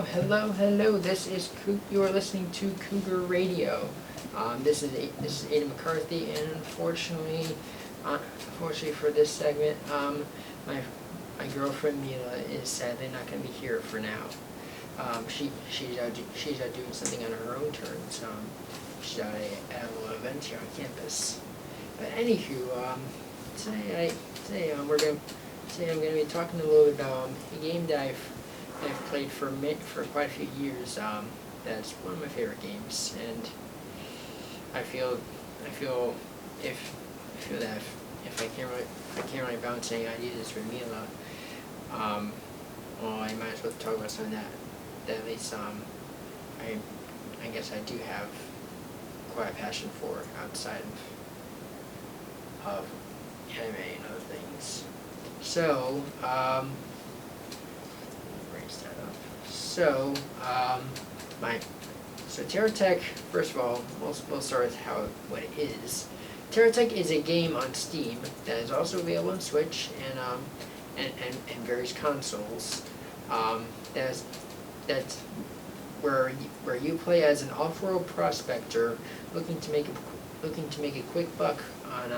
Hello. This is you are listening to Cougar Radio. This is Aiden McCarthy, and unfortunately for this segment, my girlfriend Mila is sadly not going to be here for now. She's out doing something on her own terms. She's out at a little event here on campus. But anywho, today I'm going to be talking a little bit about a game that I've played for quite a few years. That's one of my favorite games, and I feel that if I can't really bounce any ideas for Mila, well, I might as well talk about something that at least I guess I do have quite a passion for outside of anime and other things. So, So TerraTech, first of all, we'll start with what it is. TerraTech is a game on Steam that is also available on Switch and various consoles. That's where you play as an off-world prospector looking to make a quick buck on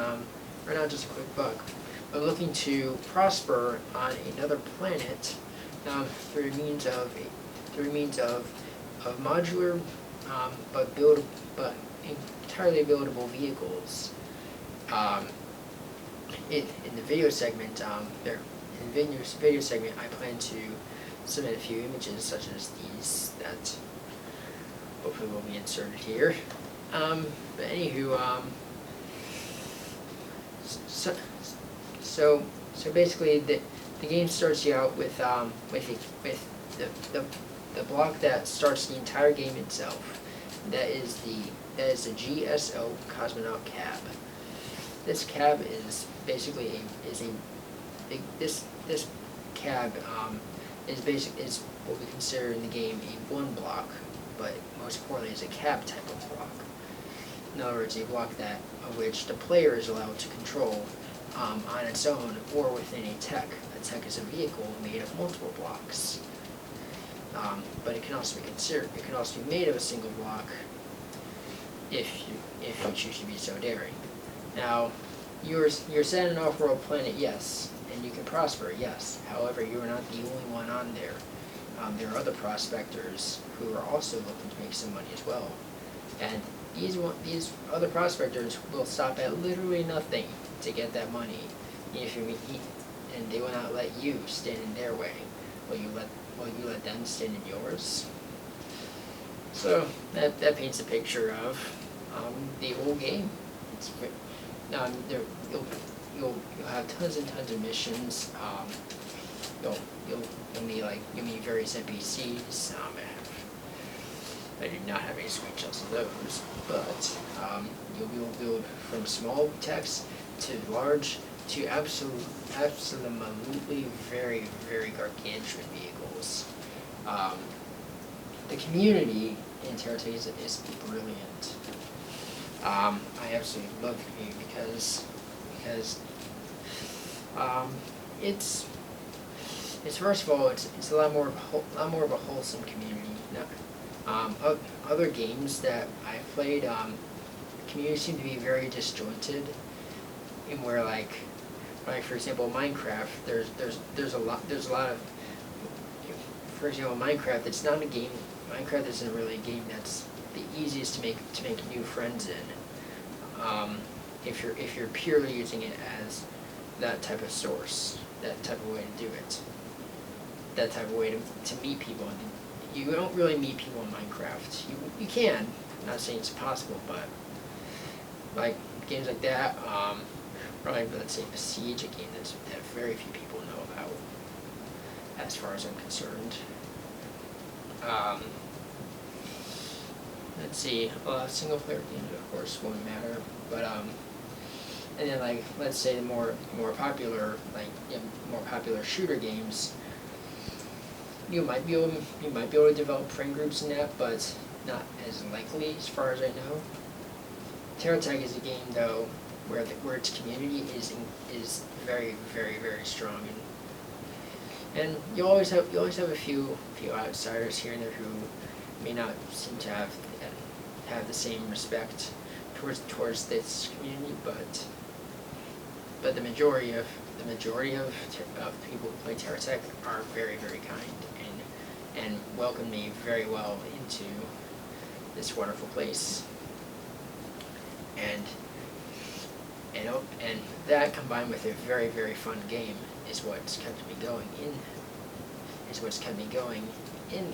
or not just a quick buck, but looking to prosper on another planet through means of modular but entirely buildable vehicles. In the video segment, I plan to submit a few images such as these that hopefully will be inserted here. But anywho, so basically the game starts you out with the block that starts the entire game itself. That is the GSO Cosmonaut Cab. This cab is basically this cab is what we consider in the game a one block, but most importantly is a cab type of block. In other words, a block of which the player is allowed to control on its own or within a tech. A tech is a vehicle made of multiple blocks. But it can also be made of a single block if you choose to be so daring. Now, you're set on an off-world planet, yes, and you can prosper, yes. However, you are not the only one on there. There are other prospectors who are also looking to make some money as well, and these other prospectors will stop at literally nothing to get that money. And they will not let you stand in their way. Will you let them stand in yours? So that paints a picture of the whole game. You'll have tons and tons of missions. You'll meet various NPCs. I do not have any screenshots of those, but you'll be able to build from small text to large to absolutely very, very gargantuan vehicles. The community in TerraTech is brilliant. I absolutely love the community because it's first of all it's a lot more of a wholesome community. Other games that I've played, communities seem to be very disjointed, in where like for example Minecraft, there's a lot of, for example Minecraft, it's not a game. Minecraft isn't really a game that's the easiest to make new friends in. If you're purely using it as that type of source, that type of way to do it, that type of way to meet people. You don't really meet people in Minecraft. You can. I'm not saying it's possible, but like games like that, or like let's say Siege, a game that very few people know about, as far as I'm concerned. Let's see, single player games of course won't matter, but and then like let's say the more popular shooter games, you might be able to develop friend groups in that, but not as likely as far as I know. TerraTech is a game though where its community is very, very, very strong, And you always have a few outsiders here and there who may not seem to have the same respect towards this community, but the majority of people who play TerraTech are very, very kind and welcome me very well into this wonderful place. And that combined with a very, very fun game is what's kept me going in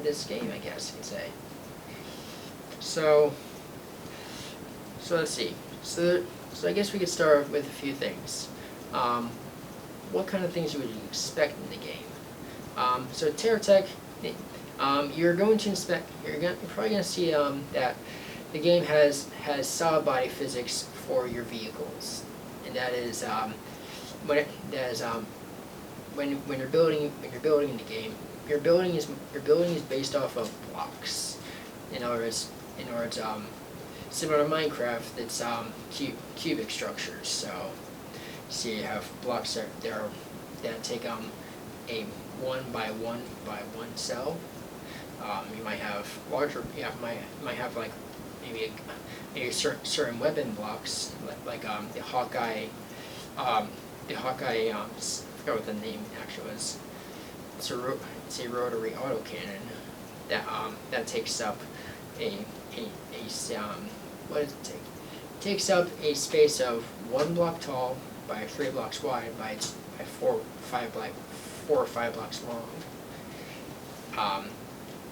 this game, I guess you could say. So let's see. So I guess we could start with a few things. What kind of things would you expect in the game? So TerraTech, you're probably going to see that the game has solid body physics for your vehicles, and that is when you're building in the game, your building is based off of blocks. In other words, similar to Minecraft, it's cubic structures. So you have blocks that take a 1 by 1 by 1 cell. You might have larger. Might have like maybe certain weapon blocks like the Hawkeye. I forgot what the name actually was. It's a rotary autocannon that takes up what does it take? It takes up a space of 1 block tall by 3 blocks wide by 4 or 5 blocks long.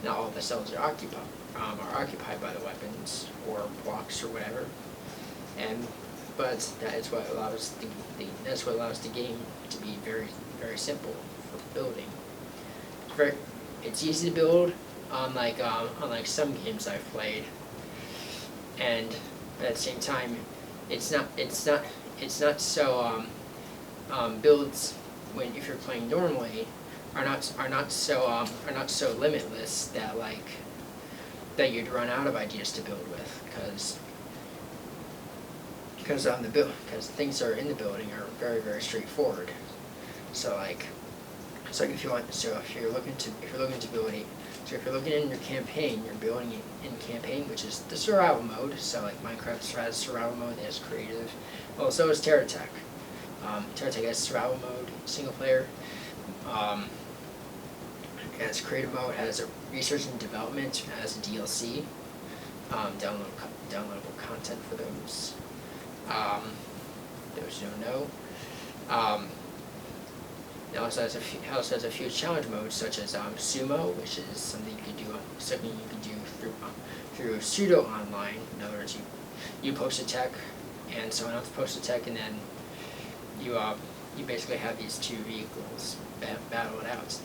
Not all the cells are occupied by the weapons or blocks or whatever, but that is what allows the game to be very, very simple for building. It's easy to build, unlike some games I've played, and at the same time, it's not so builds if you're playing normally are not so limitless that you'd run out of ideas to build with, because things that are in the building are very, very straightforward. If you're looking in your campaign, you're building in campaign, which is the survival mode. So like Minecraft has survival mode, it has creative. Well, so is TerraTech. TerraTech has survival mode, single player. It has creative mode, has a research and development, has a DLC, downloadable content for those. Those who don't know. It also has a few challenge modes, such as sumo, which is something you can do through pseudo online. In other words, you post a tech, and someone else posts a tech, and then you basically have these two vehicles battle it out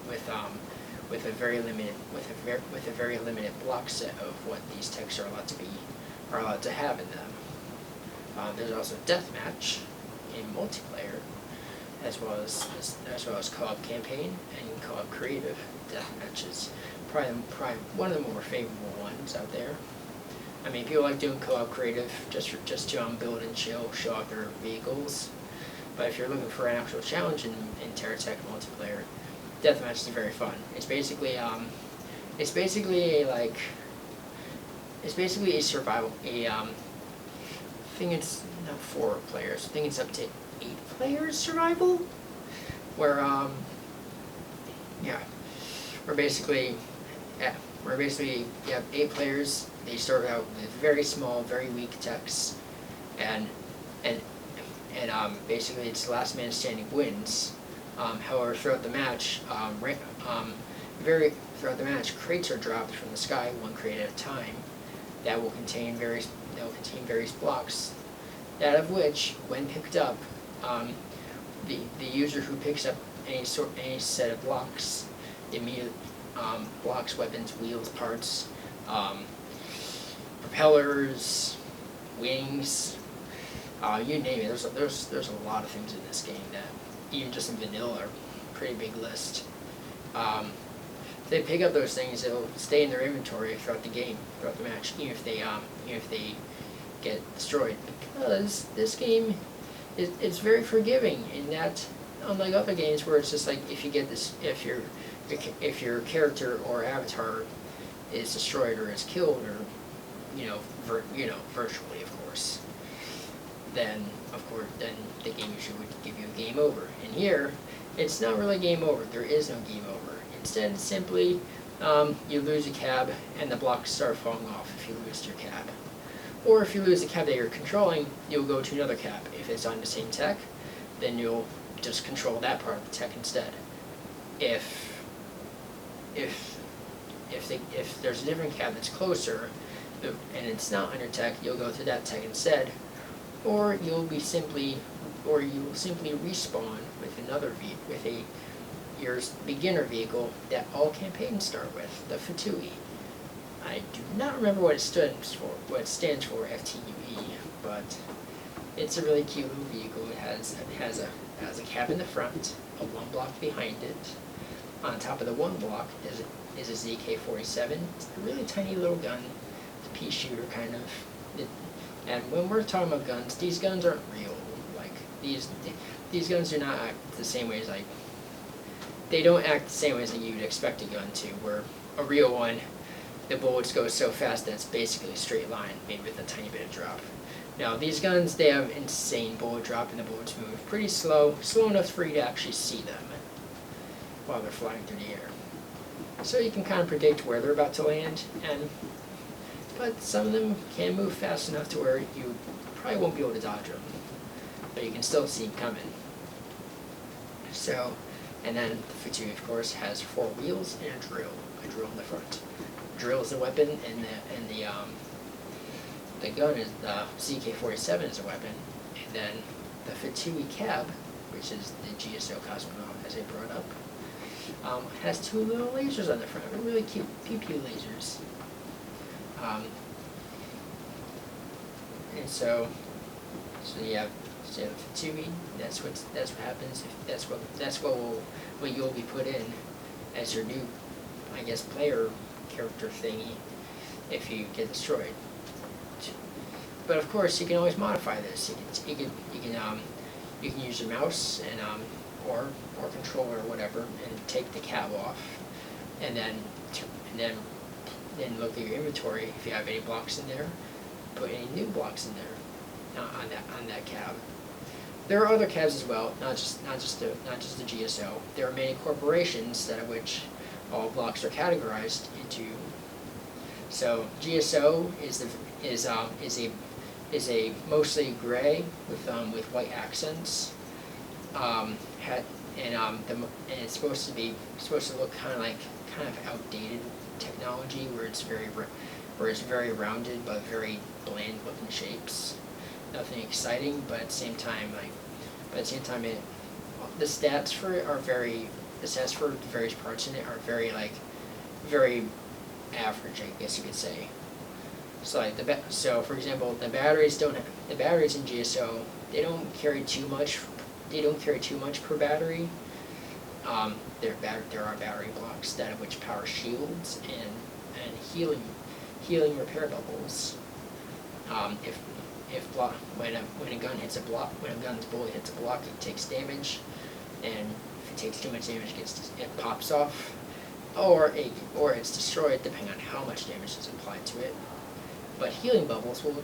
with a very limited block set of what these techs are allowed to have in them. There's also deathmatch in multiplayer, as well as co-op campaign and co-op creative. Deathmatch is probably one of the more favorable ones out there. I mean, people like doing co-op creative just to build and chill, show off their vehicles. But if you're looking for an actual challenge in TerraTech multiplayer, deathmatch is very fun. It's basically a survival. I think it's not 4 players. I think it's up to 8 players survival, where basically you have 8 players. They start out with very small, very weak techs, and basically it's last man standing wins. However, throughout the match, crates are dropped from the sky, 1 crate at a time, that will contain various blocks. That of which, when picked up, the user who picks up any set of blocks immediately blocks weapons, wheels, parts, propellers, wings, you name it. There's a lot of things in this game that even just in vanilla are a pretty big list. If they pick up those things, they'll stay in their inventory throughout the game, throughout the match, even if they get destroyed. Because this game it's very forgiving in that unlike other games where it's just like if you get this, if your character or avatar is destroyed or is killed or virtually, of course, then the game usually would give you a game over. And here, it's not really game over. There is no game over. Instead, it's simply you lose a cab and the blocks start falling off if you lose your cab. Or if you lose the cab that you're controlling, you'll go to another cab. If it's on the same tech, then you'll just control that part of the tech instead. If there's a different cab that's closer and it's not on your tech, you'll go to that tech instead. Or you will simply respawn with your beginner vehicle that all campaigns start with, the Fatui. I do not remember what it stands for, FTUE, but it's a really cute little vehicle. It has a cab in the front, a one block behind it. On top of the one block is a ZK-47. It's a really tiny little gun. It's a pea shooter kind of. And when we're talking about guns, these guns aren't real. Like these guns do not act the same way as they don't act the same way as you'd expect a gun to. Where a real one, the bullets go so fast that it's basically a straight line, maybe with a tiny bit of drop. Now these guns, they have insane bullet drop, and the bullets move pretty slow enough for you to actually see them while they're flying through the air. So you can kind of predict where they're about to land, but some of them can move fast enough to where you probably won't be able to dodge them, but you can still see them coming. So, and then the Fatui, of course, has 4 wheels and a drill in the front. Drill is a weapon, and the gun is the ZK-47 is a weapon, and then the Fatui cab, which is the GSO cosmonaut, as I brought up, has 2 little lasers on the front. They're really cute pew-pew lasers. And so you have Fatui. That's what happens. That's what you'll be put in as your new, I guess, player character thingy if you get destroyed. But of course, you can always modify this. You can use your mouse and or controller or whatever, and take the cab off, and then look at your inventory. If you have any blocks in there, put any new blocks in there on that cab. There are other cabs as well, not just the GSO. There are many corporations that of which all blocks are categorized into. So GSO is a mostly gray with white accents. It's supposed to look kind of outdated technology, where it's very rounded but very bland looking shapes. Nothing exciting, but at the same time the stats for it are the stats for various parts in it are very average, I guess you could say. So for example, the batteries in GSO, they don't carry too much per battery. There are battery blocks that of which power shields and healing repair bubbles. When a gun's bullet hits a block, it takes damage, and if it takes too much damage, it pops off, or it's destroyed depending on how much damage is applied to it. But healing bubbles will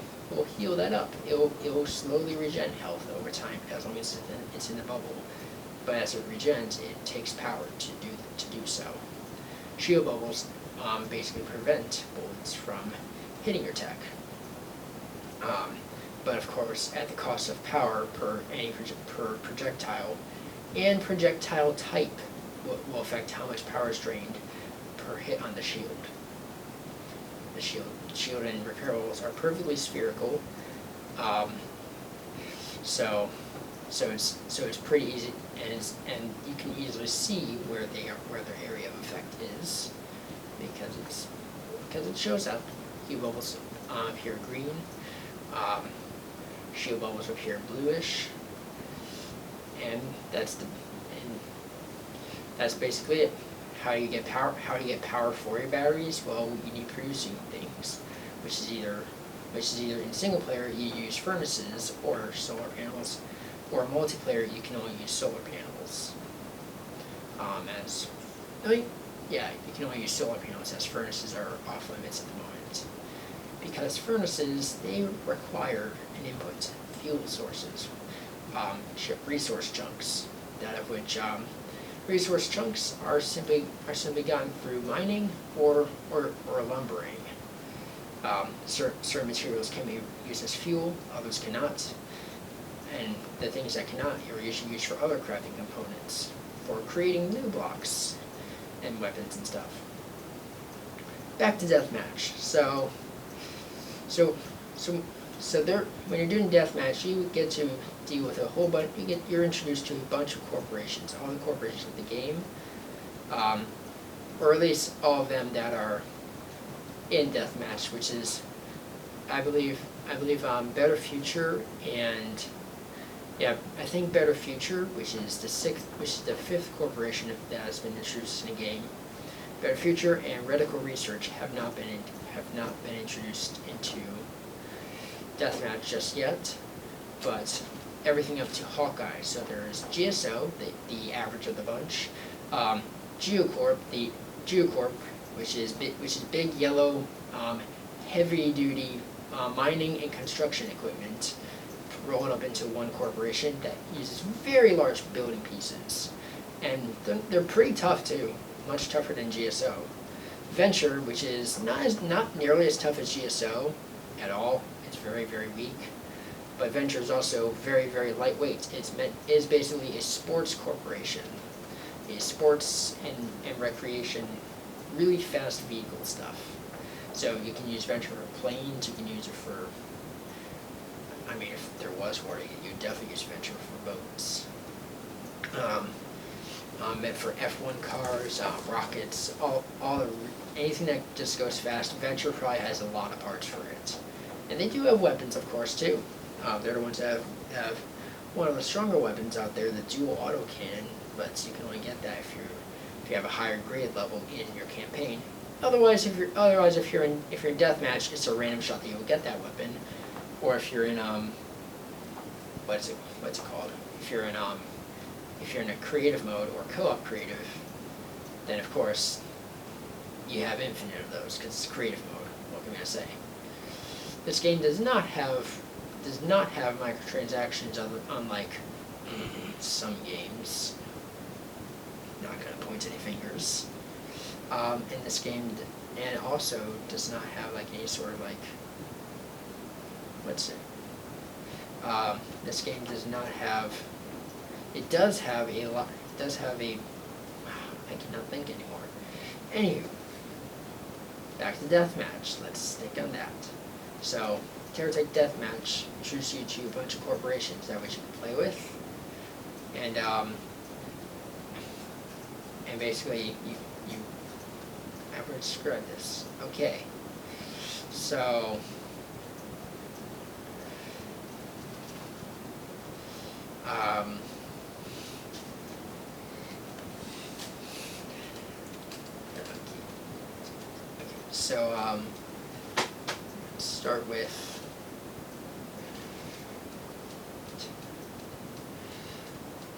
heal that up. It will slowly regen health over time as long as it's in the bubble. But as it regens, it takes power to do so. Shield bubbles basically prevent bullets from hitting your tech. But of course, at the cost of power per projectile, and projectile type will affect how much power is drained per hit on the shield. The shield and repair bubbles are perfectly spherical, so it's pretty easy, and you can easily see where their area of effect is, because it shows up. Heat bubbles here green, shield bubbles up here bluish, and that's basically it. How do you get power for your batteries? Well, you need producing things, which is either in single player you use furnaces or solar panels, or multiplayer you can only use solar panels. as, I mean, yeah, you can only use solar panels as furnaces are off limits at the moment. Because furnaces, they require an input, fuel sources, resource chunks, that of which resource chunks are simply gotten through mining or lumbering. Certain materials can be used as fuel, others cannot, and the things that cannot are usually used for other crafting components, for creating new blocks and weapons and stuff. Back to deathmatch. So there, when you're doing deathmatch, you get to deal with a whole bunch. You're introduced to a bunch of corporations, all the corporations of the game, or at least all of them that are in deathmatch, which is, I believe, Better Future and I think Better Future, which is the fifth corporation that has been introduced in the game. Better Future and Reticle Research have not been introduced into deathmatch just yet, but everything up to Hawkeye. So there's GSO, the average of the bunch, Geocorp, which is big yellow, heavy duty mining and construction equipment, rolled up into one corporation that uses very large building pieces, and they're pretty tough too, much tougher than GSO. Venture, which is not nearly as tough as GSO at all. It's very, very weak, but Venture is also very, very lightweight. Is basically a sports corporation, a sports and recreation, really fast vehicle stuff. So you can use Venture for planes. You can use it for, I mean, if there was war, you'd definitely use Venture for boats. Meant for F1 cars, rockets, anything that just goes fast. Venture probably has a lot of parts for it. And they do have weapons, of course, too. They're the ones that have one of the stronger weapons out there, the dual auto cannon, but you can only get that if you have a higher grade level in your campaign. Otherwise, if you're in deathmatch, it's a random shot that you'll get that weapon. Or if you're in what's it called? If you're in a creative mode or co-op creative, then of course you have infinite of those because it's creative mode. What can I say? This game does not have microtransactions unlike some games. Not going to point any fingers. In this game, and it also does not have like any sort of like, this game does not have. It does have a lot. It does have a. I cannot think anymore. Anywho, back to deathmatch. Let's stick on that. So, TerraTech deathmatch introduces you to a bunch of corporations that we should play with, and basically you. How would I describe this? Okay, so. So, start with,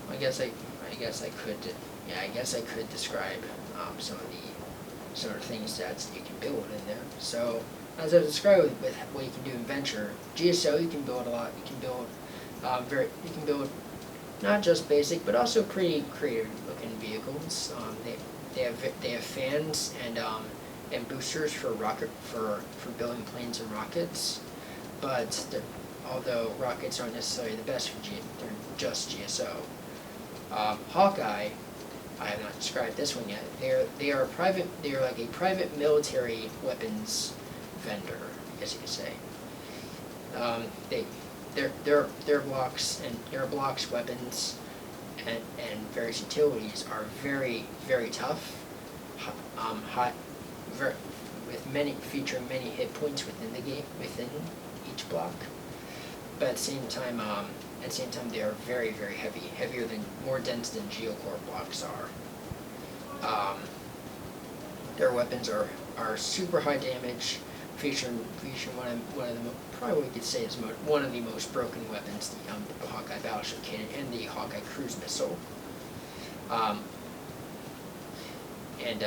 I guess I could describe some of the things that you can build in there. So, as I described with what you can do in Venture, GSO, you can build a lot. You can build not just basic, but also pretty creative looking vehicles. They have fans and boosters for building planes and rockets, but although rockets aren't necessarily the best for they're just GSO. Hawkeye, I have not described this one yet. They are like a private military weapons vendor, I guess you could say. Their blocks and weapons and various utilities are very, very tough. Featuring many hit points within the game, within each block. But at the same time, they are very, very heavy, more dense than Geocorp blocks are. Their weapons are super high damage, featuring one of the probably we could say is one of the most broken weapons, the Hawkeye battleship cannon and the Hawkeye cruise missile. and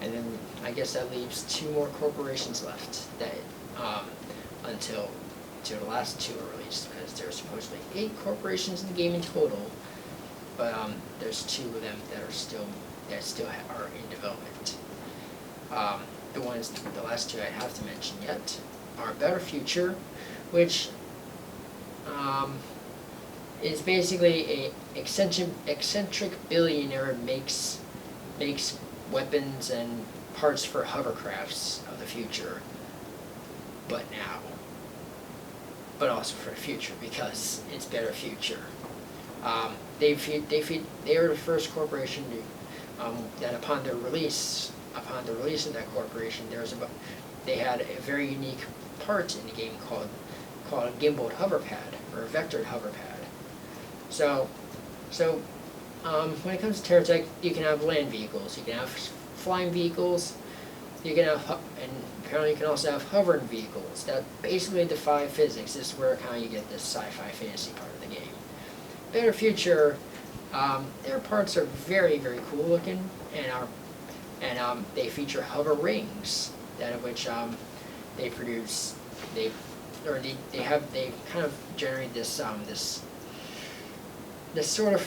then I guess that leaves 2 more corporations left that until the last 2 are released, because there's supposedly 8 corporations in the game in total, but there's 2 of them that still are in development. The last 2 I have to mention yet are Better Future, which is basically a eccentric billionaire makes weapons and parts for hovercrafts of the future, but also for the future, because it's Better Future. They were the first corporation that upon the release of that corporation, they had a very unique part in the game called a gimbaled hoverpad, or a vectored hoverpad. So when it comes to TerraTech, you can have land vehicles, you can have flying vehicles, you can have, and apparently you can also have hovering vehicles that basically defy physics. This is where kind of you get this sci-fi fantasy part of the game. Better Future, their parts are very, very cool looking, and they feature hover rings, that of which they produce, they kind of generate this sort of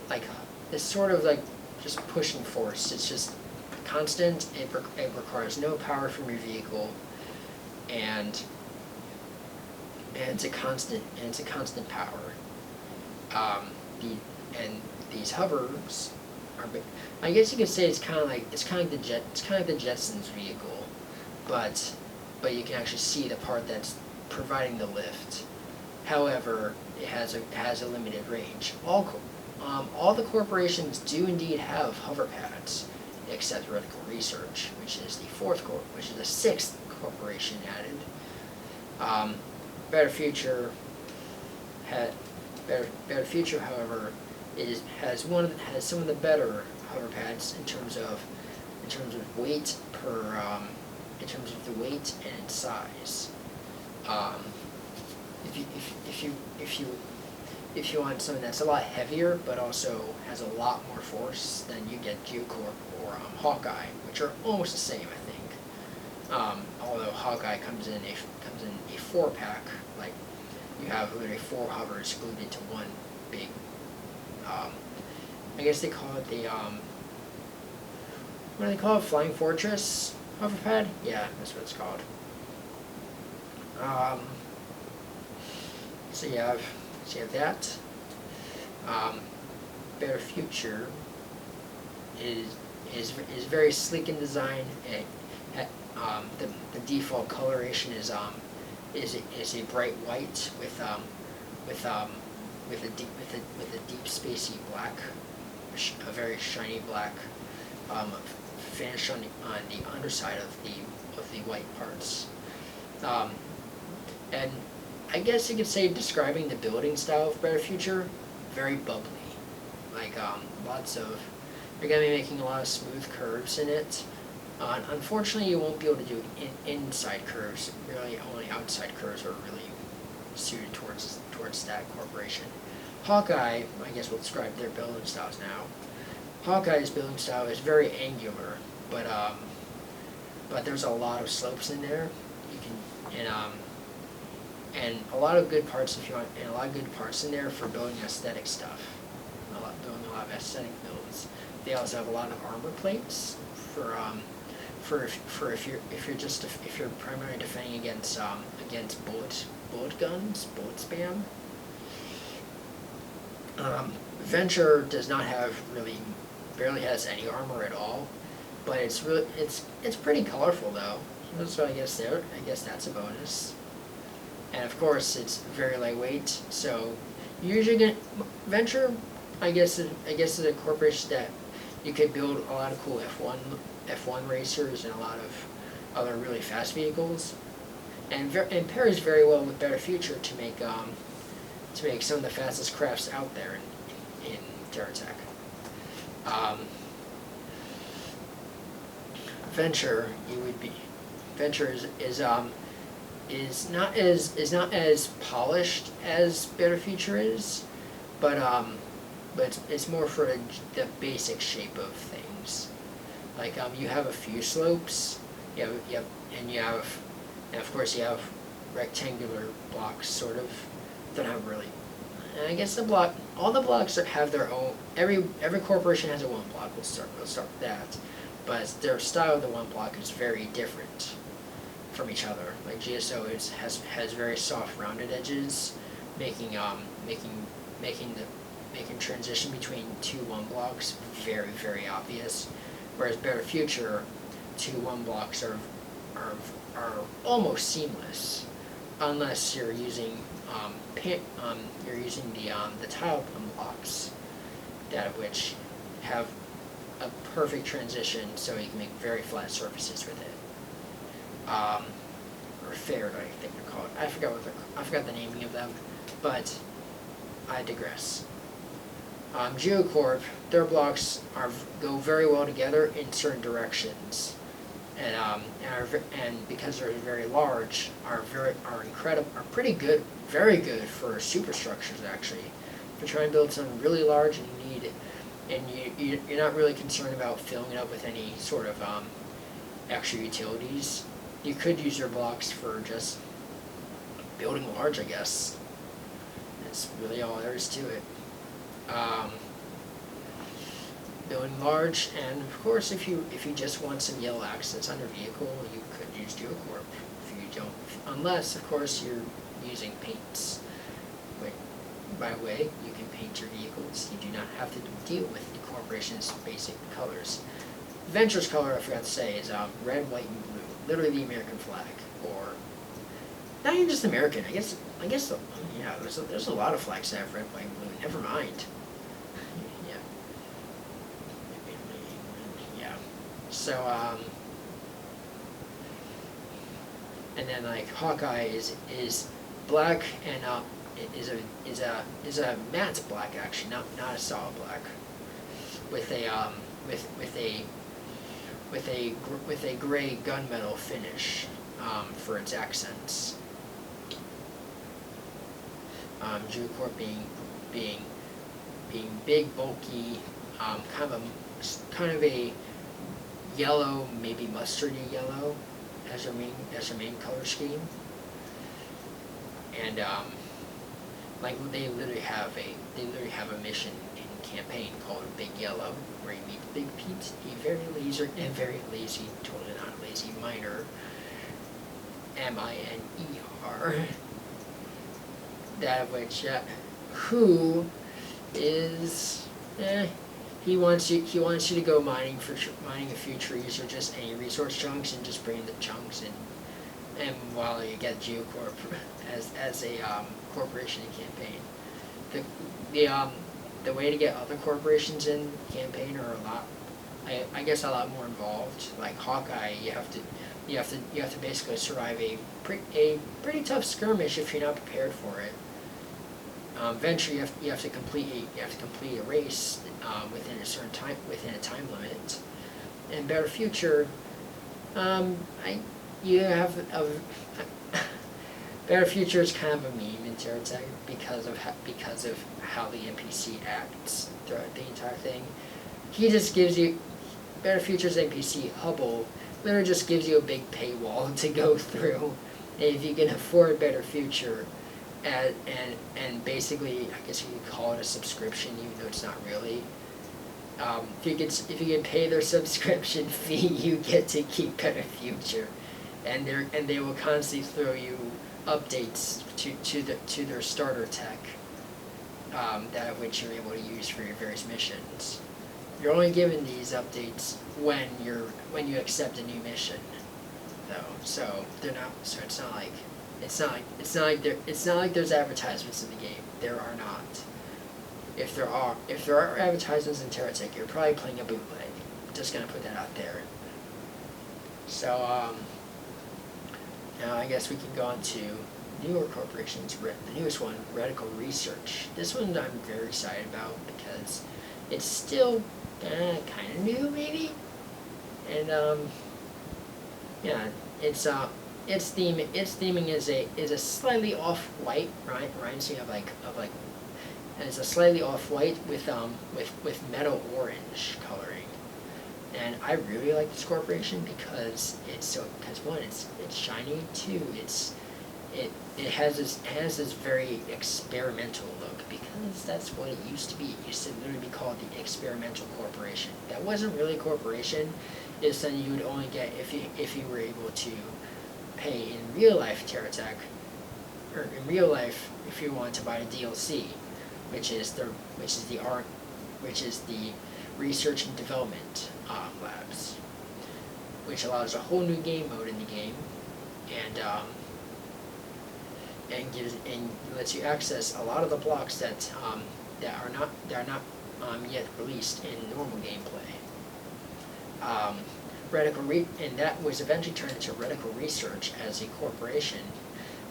like just pushing force. It's just constant. It requires no power from your vehicle, and it's a constant power. And these hovers are, I guess you could say it's kind of like the Jetsons vehicle, but you can actually see the part that's providing the lift. However, it has a limited range. All the corporations do indeed have hover pads, except Theoretical Research, which is the 6th corporation added. Better Future, however, has some of the better hover pads in terms of weight in terms of the weight and size. If you want something that's a lot heavier but also has a lot more force, then you get G-Corp or Hawkeye, which are almost the same, I think. Although Hawkeye comes in a 4-pack, like you have literally 4 hovers glued into one big. I guess they call it the what do they call it? Flying Fortress hover pad? Yeah, that's what it's called. So you have that. Better Future is very sleek in design. The default coloration is a bright white with a deep spacey black, a very shiny black finish on the underside of the white parts. And I guess you could say, describing the building style of Better Future, very bubbly. Like you're gonna be making a lot of smooth curves in it. Unfortunately, you won't be able to do inside curves. Really, only outside curves are really suited towards that corporation. Hawkeye, I guess we'll describe their building styles now. Hawkeye's building style is very angular, but there's a lot of slopes in there. You can and a lot of good parts if you want, and a lot of good parts in there for building aesthetic stuff. Building a lot of aesthetic builds. They also have a lot of armor plates for if you're primarily defending against bullet guns, bullet spam. Venture does not have barely has any armor at all, but it's pretty colorful though. So I guess that's a bonus. And of course, it's very lightweight. So you usually get Venture. I guess is a corporation that you could build a lot of cool F1 racers and a lot of other really fast vehicles, and pairs very well with Better Future to make some of the fastest crafts out there in TerraTech. Venture is not as polished as Better Future is, but it's more for the basic shape of things. Like you have a few slopes. And of course you have rectangular blocks, sort of. They're not really. And I guess all the blocks have their own. Every corporation has a one block. We'll start with that. But their style of the one block is very different from each other. Like GSO has very soft, rounded edges, making transition between two one blocks very, very obvious. Whereas Better Future, two one blocks are almost seamless, unless you're using the tile one blocks, that of which have a perfect transition, so you can make very flat surfaces with it. Or Fared, I think they're called. I forgot the naming of them, but I digress. Geocorp, their blocks go very well together in certain directions, and because they're very large, are pretty good, very good for superstructures actually. If you're trying to build something really large and you're not really concerned about filling it up with any sort of extra utilities, you could use your blocks for just building large, I guess. That's really all there is to it. Building large, and of course, if you just want some yellow accents on your vehicle, you could use Geocorp. If you don't, unless of course you're using paints. By the way, you can paint your vehicles. You do not have to deal with the corporation's basic colors. Venture's color, I forgot to say, is red, white, and blue. Literally the American flag, or not even just American. I guess. Yeah, there's a lot of flags that have red, white, and blue. Never mind. Yeah. So and then like Hawkeye is black and is a matte black, actually, not a solid black, with a gray gunmetal finish for its accents. Geocorp being big, bulky, kind of a yellow, maybe mustardy yellow as your main color scheme, and like they literally have a mission in campaign called Big Yellow, where you meet Big Pete, a very lazy, totally not lazy miner, MINER, that of which who is he wants you to go mining a few trees or just any resource chunks and just bring the chunks in, and while you get Geocorp as a corporation in campaign. The way to get other corporations in campaign are I guess a lot more involved. Like Hawkeye, you have to basically survive a pretty tough skirmish if you're not prepared for it. Venture, you have to complete a race within a certain time, within a time limit. And Better Future, Better Future is kind of a meme in TerraTech because of how the NPC acts throughout the entire thing. He just gives you Better Future's NPC Hubble literally just gives you a big paywall to go through, and if you can afford Better Future, and basically I guess you could call it a subscription, even though it's not really. If you can pay their subscription fee, you get to keep Better Future, and they will constantly throw you updates to their starter tech, that of which you're able to use for your various missions. You're only given these updates when you accept a new mission, though. So they're not. So it's not like there's advertisements in the game. There are not. If there are advertisements in TerraTech, you're probably playing a bootleg. Just gonna put that out there. So now I guess we can go on to newer corporations. The newest one, Radical Research. This one I'm very excited about because it's still kind of new, maybe. And yeah, its theming is a slightly off-white, right? Reminds me of like. And it's a slightly off-white with metal orange coloring, And I really like this corporation because because one, it's shiny. Two, it has this very experimental look, because that's what it used to be. It used to literally be called the Experimental Corporation. That wasn't really a corporation. It's something you would only get if you were able to pay in real life TerraTech, or in real life if you want to buy a DLC, which is the research and development labs, which allows a whole new game mode in the game, and lets you access a lot of the blocks that are not yet released in normal gameplay. And that was eventually turned into Reticle Research as a corporation,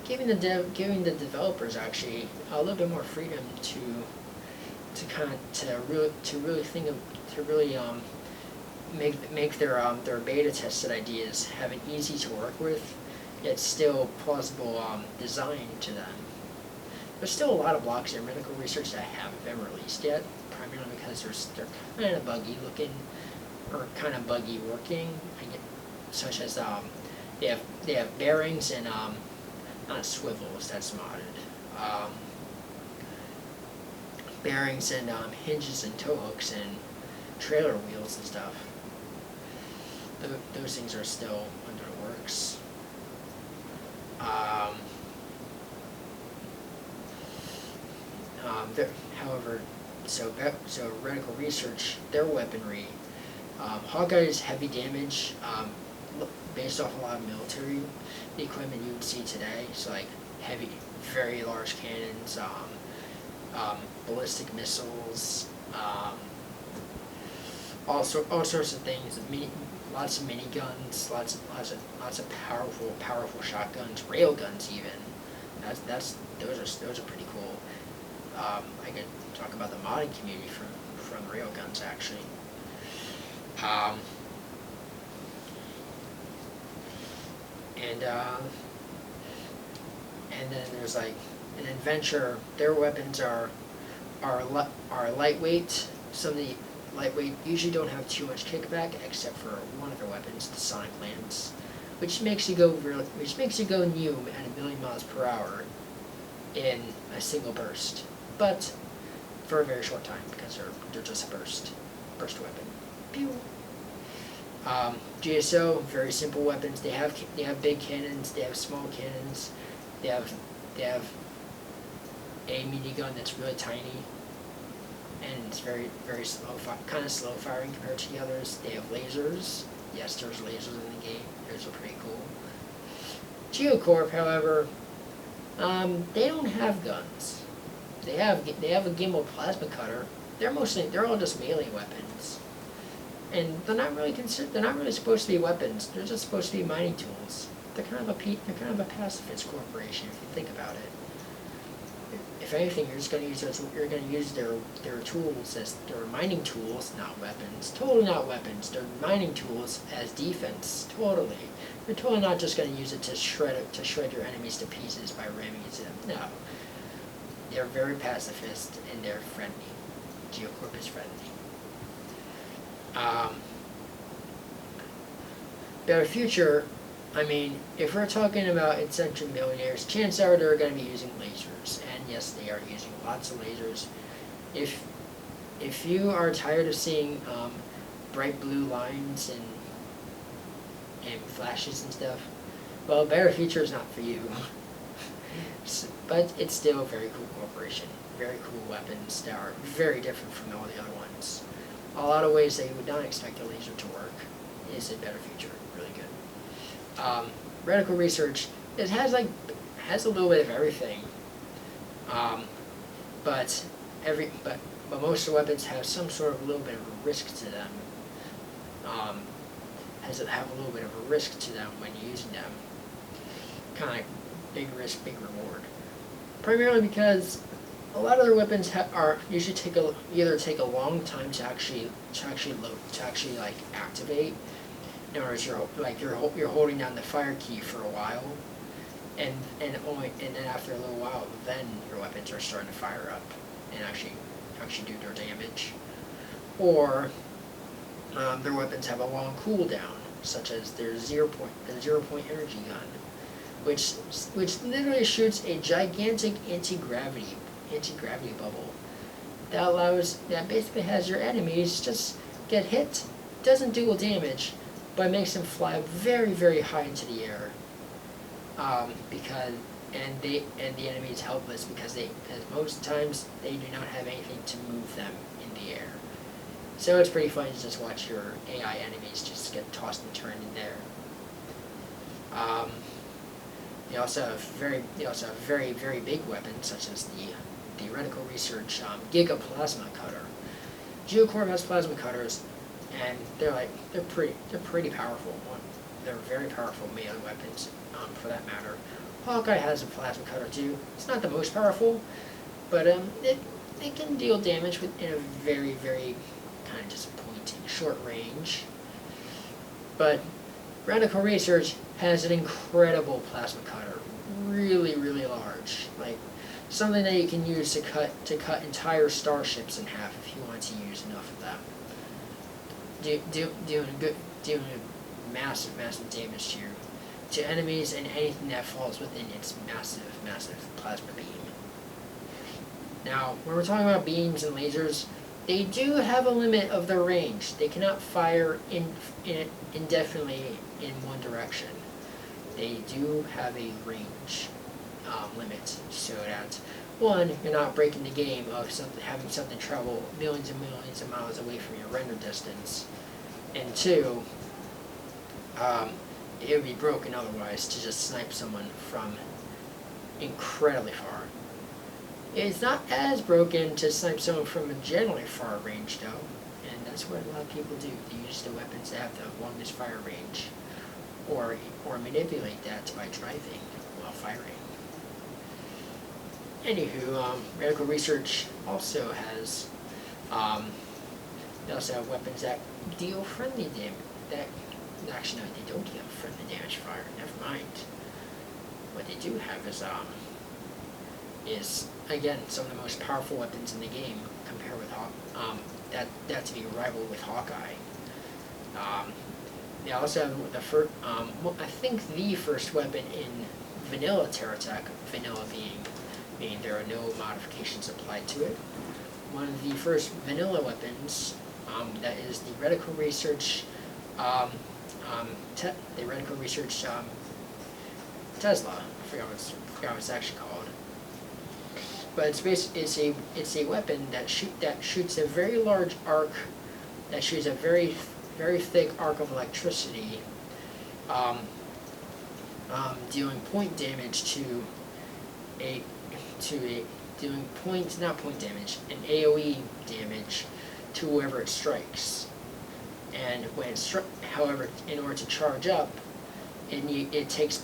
giving the developers actually a little bit more freedom to really make their beta tested ideas have an easy to work with, yet still plausible design to them. There's still a lot of blocks in Reticle Research that haven't been released yet, primarily because they're kind of buggy looking, or kind of buggy working, such as they have bearings and not swivels, that's modded. Bearings and hinges and tow hooks and trailer wheels and stuff. Those things are still under the works. However, so Reticle Research, their weaponry, Hawkeye's heavy damage, based off a lot of military equipment you would see today. So like heavy, very large cannons, ballistic missiles, all sorts of things. Lots of miniguns, lots of powerful shotguns, rail guns even. Those are pretty cool. I could talk about the modding community from rail guns actually. And then there's like an adventure. Their weapons are lightweight. Some of the lightweight usually don't have too much kickback, except for one of their weapons, the Sonic Lance, which makes you go new at 1,000,000 miles per hour in a single burst, but for a very short time, because they're just a burst weapon. Pew. GSO, very simple weapons. They have big cannons. They have small cannons. They have a minigun that's really tiny, and it's very kind of slow firing compared to the others. They have lasers. Yes, there's lasers in the game. Those are pretty cool. Geocorp, however, they don't have guns. They have a gimbal plasma cutter. They're all just melee weapons. And they're not really supposed to be weapons. They're just supposed to be mining tools. They're kind of a pacifist corporation if you think about it. If anything, you're going to use their tools as their mining tools, not weapons. Totally not weapons. They're mining tools as defense. Totally. You're totally not just going to use it to shred your enemies to pieces by ramming into them. No. They're very pacifist and they're friendly. Geocorp is friendly. Better future, I mean, if we're talking about eccentric millionaires, chances are they're going to be using lasers, and yes, they are using lots of lasers. If you are tired of seeing bright blue lines and flashes and stuff, well, Better Future is not for you. But it's still a very cool corporation, very cool weapons that are very different from all the other ones. A lot of ways that you would not expect a laser to work is a Better Future, really good. Reticle Research, it has a little bit of everything, but most of the weapons have some sort of little bit of a risk to them. Have a little bit of a risk to them when you're using them. Kind of like big risk, big reward. Primarily because a lot of their weapons usually either take a long time to actually like activate. In other words, you're holding down the fire key for a while, and then after a little while, then your weapons are starting to fire up and actually do their damage. Or Their weapons have a long cooldown, such as their zero point energy gun, which literally shoots a gigantic anti-gravity bubble that basically has your enemies just get hit, doesn't deal damage, but makes them fly very, very high into the air. And the enemy is helpless because most times they do not have anything to move them in the air. So it's pretty funny to just watch your AI enemies just get tossed and turned in there. They also have very, very big weapons such as the theoretical research Giga Plasma Cutter. Geocorp has plasma cutters, and they're pretty powerful. They're very powerful melee weapons, for that matter. Hawkeye has a plasma cutter too. It's not the most powerful, but it can deal damage in a very, very kind of disappointing short range. But Radical Research has an incredible plasma cutter, really, really large, like something that you can use to cut entire starships in half if you want to use enough of them. Doing massive damage to enemies and anything that falls within its massive plasma beam. Now, when we're talking about beams and lasers, they do have a limit of their range. They cannot fire indefinitely in one direction. They do have a range limit, so that one, you're not breaking the game of having something travel millions and millions of miles away from your render distance, and two, it would be broken otherwise to just snipe someone from incredibly far. It's not as broken to snipe someone from a generally far range though, and that's what a lot of people do. They use the weapons that have the longest fire range, or manipulate that by driving while firing. Anywho, Radical Research also has, they also have weapons that deal friendly damage. Actually, no, they don't deal friendly damage fire. Never mind. What they do have is again some of the most powerful weapons in the game. Compared with that to be rivaled with Hawkeye. They also have the first, I think the first weapon in vanilla TerraTech. Vanilla meaning there are no modifications applied to it. One of the first vanilla weapons that is the Radical Research. The Radical Research Tesla. I forgot what it's actually called. But it's a weapon that shoots a very large arc, that shoots a very thick arc of electricity, dealing point damage not point damage, an AOE damage to whoever it strikes. And when however, in order to charge up, it takes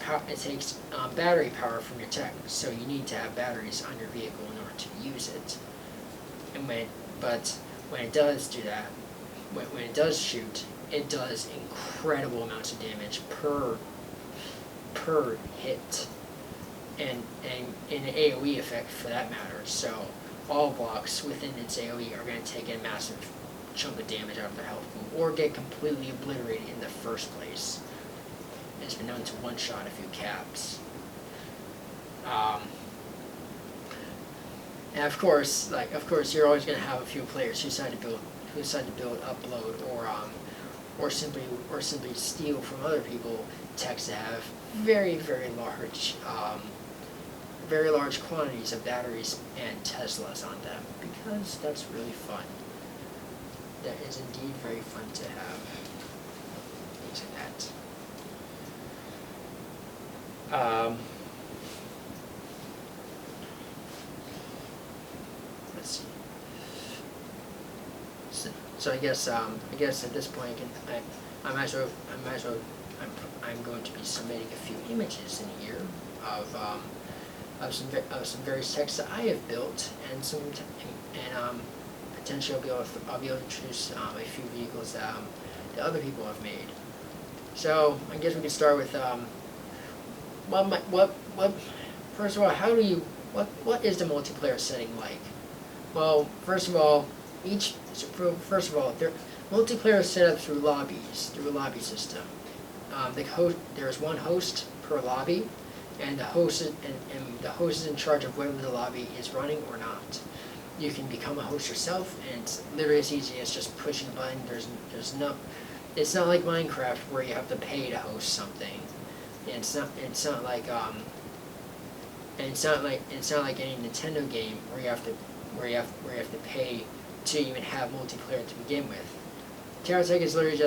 battery power from your tech. So you need to have batteries on your vehicle in order to use it. And when it does do that, when it does shoot, it does incredible amounts of damage per hit, and an AOE effect for that matter. So all blocks within its AOE are going to take a massive chunk of damage out of their health pool, or get completely obliterated in the first place. It's been known to one-shot a few caps. And of course, you're always going to have a few players who decide to build, upload, or simply steal from other people techs that have very large quantities of batteries and Teslas on them, because that's really fun. That is indeed very fun to have things like that. Let's see. So I guess at this point I'm going to be submitting a few images in here of some various texts that I have built, and potentially I'll be able to introduce a few vehicles that other people have made. So I guess we can start with first of all, what is the multiplayer setting like? Well, first of all, Multiplayer is set up through lobbies, through a lobby system. There's one host per lobby, and the host is in charge of whether the lobby is running or not. You can become a host yourself, and it's literally as easy as just pushing a button. It's not like Minecraft where you have to pay to host something. And it's not like any Nintendo game where you have to pay to even have multiplayer to begin with. TerraTech is literally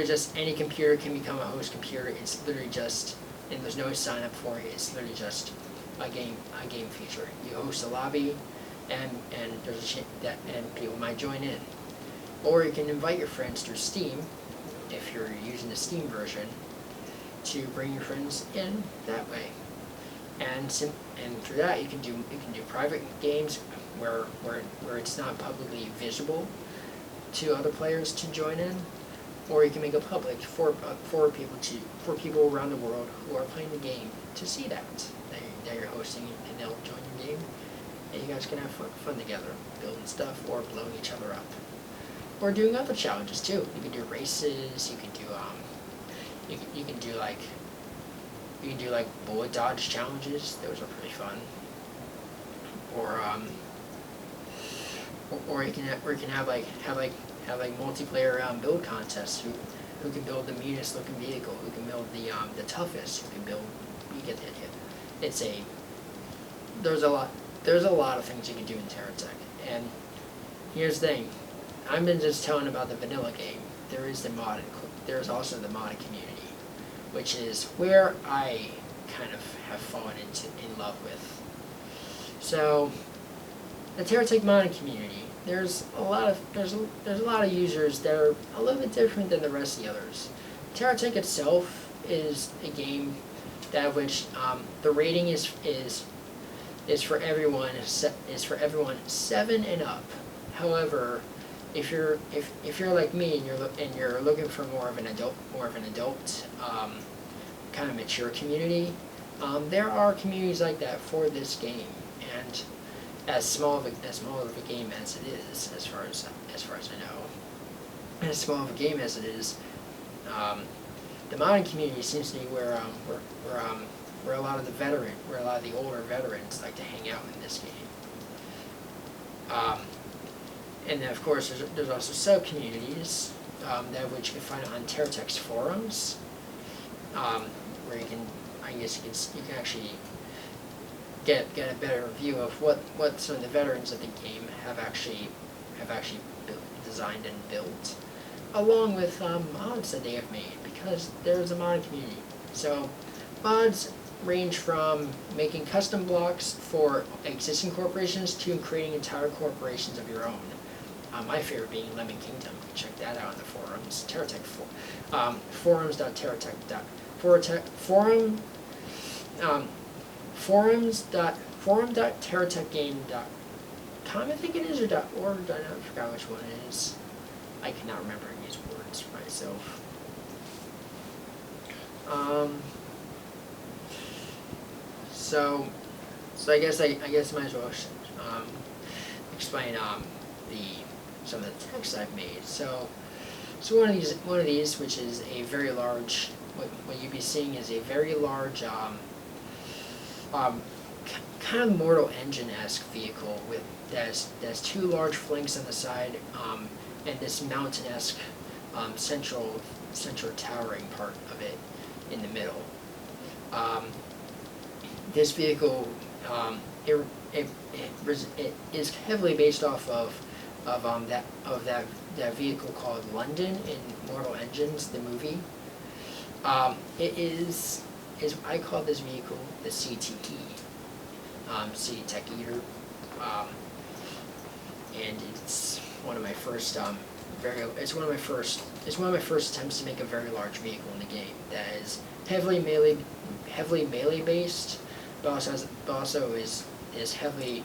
just any computer can become a host computer. It's literally just, and there's no sign up for it. It's literally just a game feature. You host a lobby, and there's a chance that people might join in, or you can invite your friends through Steam, if you're using the Steam version, to bring your friends in that way. And through that you can do private games where it's not publicly visible to other players to join in, or you can make it public for people around the world who are playing the game to see that you're hosting, and they'll join your game, and you guys can have fun together, building stuff or blowing each other up, or doing other challenges too. You can do races. You can do like bullet dodge challenges. Those are pretty fun. Or you can have multiplayer build contests. Who can build the meanest looking vehicle? Who can build the toughest? Who can build? You get the idea. There's a lot of things you can do in TerraTech. And here's the thing. I've been just telling about the vanilla game. There's also the modded community, which is where I kind of have fallen in love with. So, the TerraTech modded community, there's a lot of users that are a little bit different than the rest of the others. TerraTech itself is a game that which the rating is for everyone 7 and up. However, if you're like me and you're looking for more of an adult kind of mature community, there are communities like that for this game. And as small of a game as it is, as far as I know, as small of a game as it is, the modding community seems to be where a lot of the older veterans like to hang out in this game. And then of course there's also sub-communities that which you can find on TerraTech's forums, where you can actually get a better view of what some of the veterans of the game have actually designed and built, along with mods that they have made, because there's a modding community. So mods range from making custom blocks for existing corporations to creating entire corporations of your own. My favorite being Lemon Kingdom. Check that out in the forums. TerraTech forum.terratechgame.com, I think it is, or .org. I forgot which one it is. I cannot remember these words myself. So I guess I might as well explain some of the text I've made. So one of these, which is a very large, what you'd be seeing is a very large, kind of Mortal Engine-esque vehicle that's two large flanks on the side, and this mountain-esque central towering part of it in the middle. This vehicle, it is heavily based off of that vehicle called London in Mortal Engines, the movie. I call this vehicle the CTE, City Tech Eater, and it's one of my first attempts to make a very large vehicle in the game that is heavily melee based, but also is heavily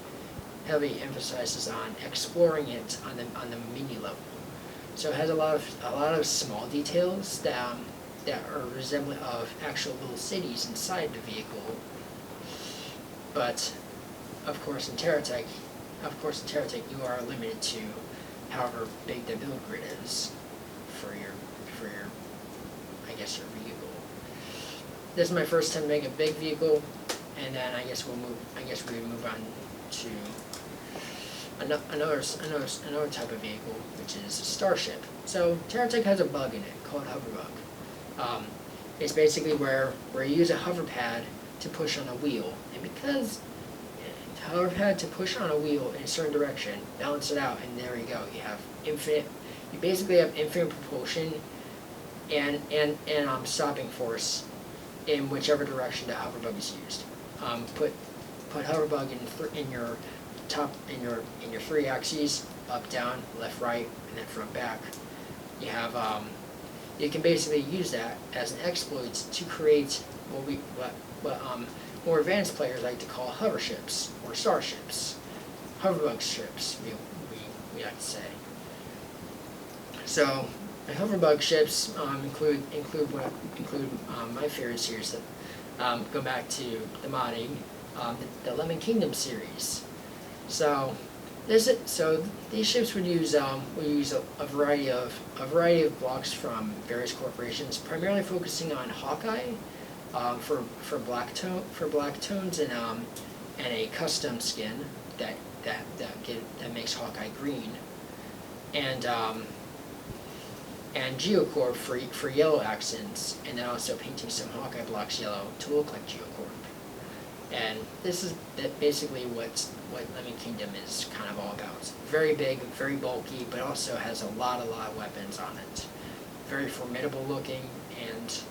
emphasizes on exploring it on the mini level. So it has a lot of small details that are resembling of actual little cities inside the vehicle. But of course in TerraTech you are limited to however big the build grid is for your I guess your vehicle. This is my first time making a big vehicle, and then I guess we move on to another type of vehicle, which is a starship. So TerraTech has a bug in it called hover bug. It's basically where you use a hover pad to push on a wheel, and because hover pad to push on a wheel in a certain direction, balance it out, and there you go. You basically have infinite propulsion and stopping force in whichever direction the hover bug is used. Put hover bug in your three axes, up, down, left, right, and then front, back. You have you can basically use that as an exploit to create what more advanced players like to call hover ships or starships, hoverbug ships. We like to say. So the hoverbug ships include my favorite series that go back to the modding, the Lemon Kingdom series. So these ships would use a variety of blocks from various corporations, primarily focusing on Hawkeye for black tones and a custom skin that makes Hawkeye green, and Geocorp for yellow accents, and then also painting some Hawkeye blocks yellow to look like Geocorp. And this is basically what Lemon Kingdom is kind of all about. Very big, very bulky, but also has a lot of weapons on it. Very formidable looking, and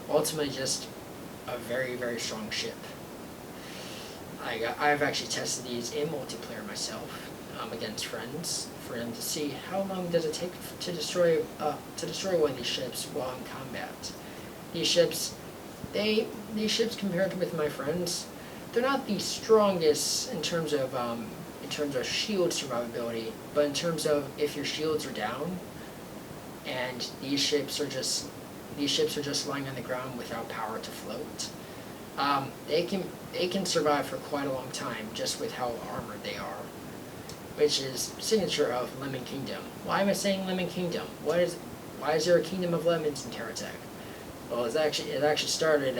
ultimately just a very, very strong ship. I've actually tested these in multiplayer myself against friends for them to see how long does it take to destroy one of these ships while in combat. These ships compared with my friends, they're not the strongest in terms of shield survivability, but in terms of if your shields are down, and these ships are just lying on the ground without power to float, they can survive for quite a long time just with how armored they are, which is signature of Lemon Kingdom. Why am I saying Lemon Kingdom? Why is there a kingdom of lemons in TerraTech? Well, it actually started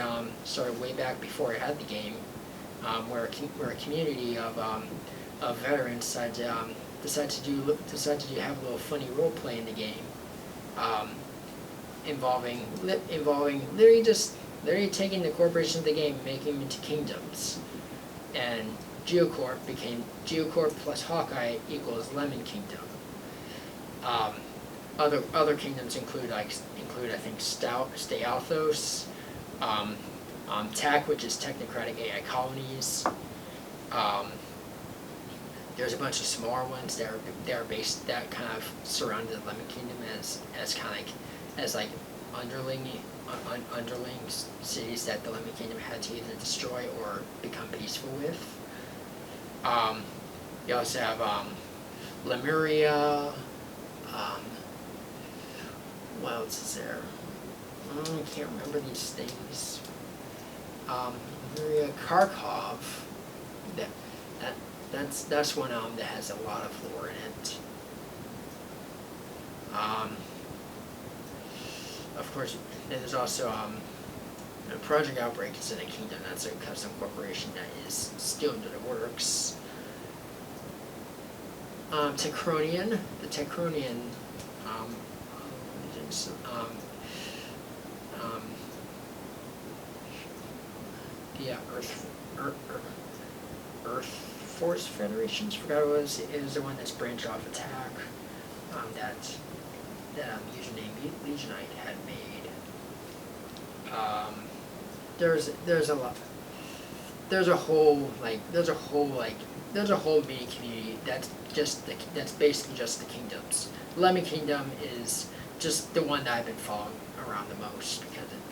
way back before I had the game, where a community of veterans decided to have a little funny role play in the game, involving literally taking the corporations of the game, making them into kingdoms, and Geocorp plus Hawkeye equals Lemon Kingdom. Other kingdoms include I think Stealthos, TAC, which is Technocratic AI Colonies. There's a bunch of smaller ones that kind of surround the Lemon Kingdom as underling cities that the Lemon Kingdom had to either destroy or become peaceful with. You also have Lemuria. What else is there? I can't remember these things. Lemuria, Kharkov. That's one that has a lot of lore in it. Of course, there's also Project Outbreak is in a kingdom. That's a custom corporation that is still under the works. Techronian, the Techronian Earth Force Federations. Forgot what it was. It was the one that's branched off Attack. That username Legionite had made. There's a lot. There's a whole mini community that's basically just the kingdoms. Lemon Kingdom is just the one that I've been following around the most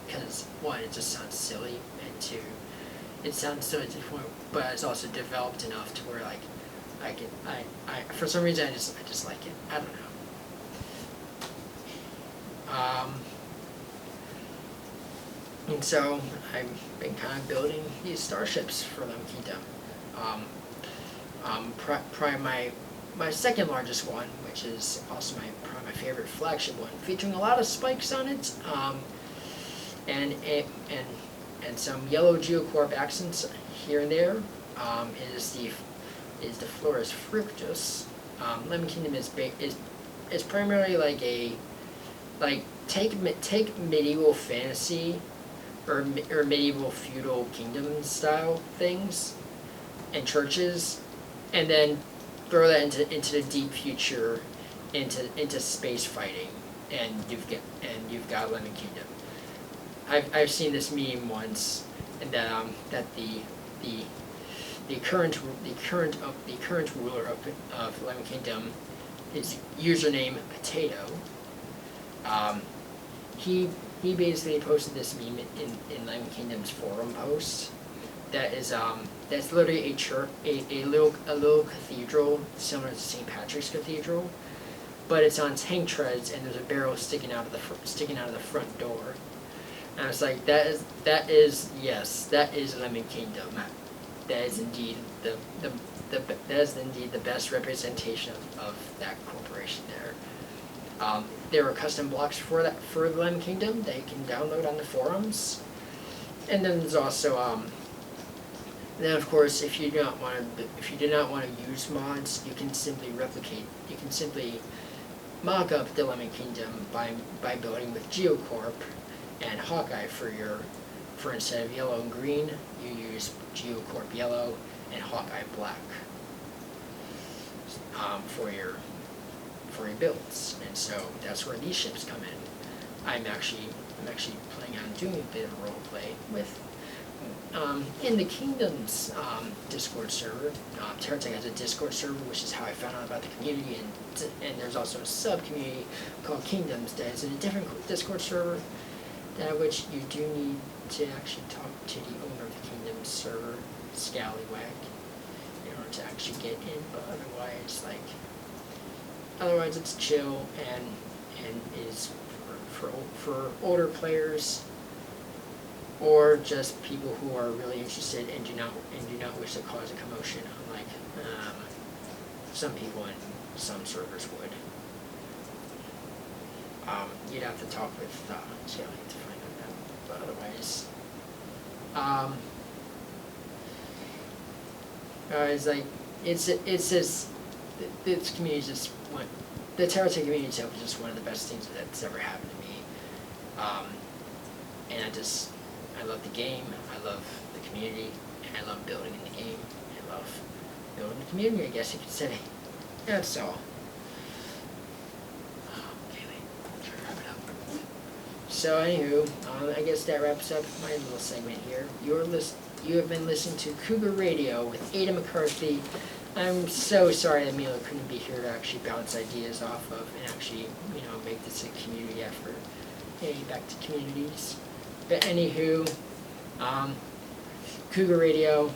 because one, it just sounds silly, and two, it sounds so different, but it's also developed enough to where I for some reason I just like it. I don't know. And so I've been kind of building these starships for Lemon Kingdom. my second largest one, which is also probably my favorite flagship one, featuring a lot of spikes on it, and some yellow geocorp accents here and there. Is the Flores Fructus. Lemon Kingdom is primarily take medieval fantasy or medieval feudal kingdom style things and churches, and then throw that into the deep future, into space fighting, and you've got Lemon Kingdom. I've seen this meme once, and that the current ruler of Lemon Kingdom, his username Potato. He basically posted this meme in Lemon Kingdom's forum post. That's literally a church, a little cathedral similar to St. Patrick's Cathedral, but it's on tank treads and there's a barrel sticking out of the front door. And I was like, that is Lemon Kingdom. That is indeed the best representation of that corporation there. There are custom blocks for the Lemon Kingdom that you can download on the forums, and then there's also then of course if you do not want to use mods, you can simply mock up the Lemon Kingdom by building with Geocorp and Hawkeye for instead of yellow and green, you use Geocorp yellow and Hawkeye black for your builds, and so that's where these ships come in. I'm actually planning on doing a bit of role play with in the Kingdom's Discord server. TerraTech has a Discord server, which is how I found out about the community, and there's also a sub-community called Kingdoms that is in a different Discord server, which you do need to actually talk to the owner of the Kingdoms server, Scallywag, in order to actually get in, but otherwise it's chill and is for older players, or just people who are really interested and do not wish to cause a commotion, unlike some people in some servers would. You'd have to talk with Sally to find out that, but otherwise, this community is just the TerraTech community itself is just one of the best things that's ever happened to me. And I love the game, I love the community, and I love building in the game, I love building the community, I guess you could say. That's all. So anywho, I guess that wraps up my little segment here. You have been listening to Cougar Radio with Aiden McCarthy. I'm so sorry that Mila couldn't be here to actually bounce ideas off of and actually, make this a community effort. Hey, back to communities. But anywho, Cougar Radio,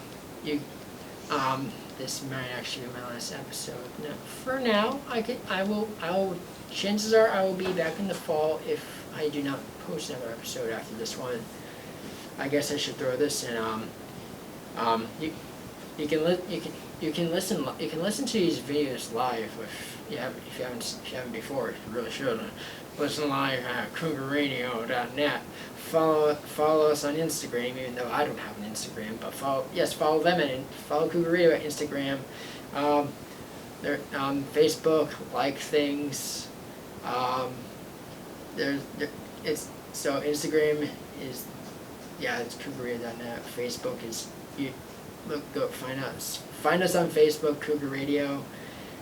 this might actually be my last episode. No, for now, chances are I will be back in the fall if I do not post another episode after this one. I guess I should throw this in. You can listen to these videos live if you haven't before. You really should listen live at cougarradio.net. Follow us on Instagram, even though I don't have an Instagram, but follow them and follow Cougar Radio at Instagram. They're on Facebook, like things. So Instagram is it's cougarradio.net. Facebook is go find us on Facebook, Cougar Radio.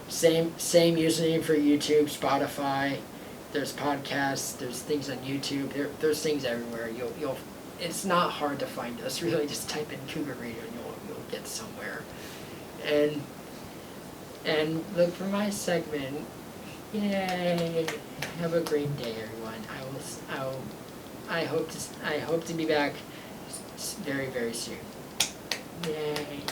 Same username for YouTube, Spotify. There's podcasts. There's things on YouTube. There's things everywhere. It's not hard to find us. Really, just type in Cougar Radio and you'll get somewhere. And look for my segment. Yay! Have a great day, everyone. I hope to be back very, very soon. Yay!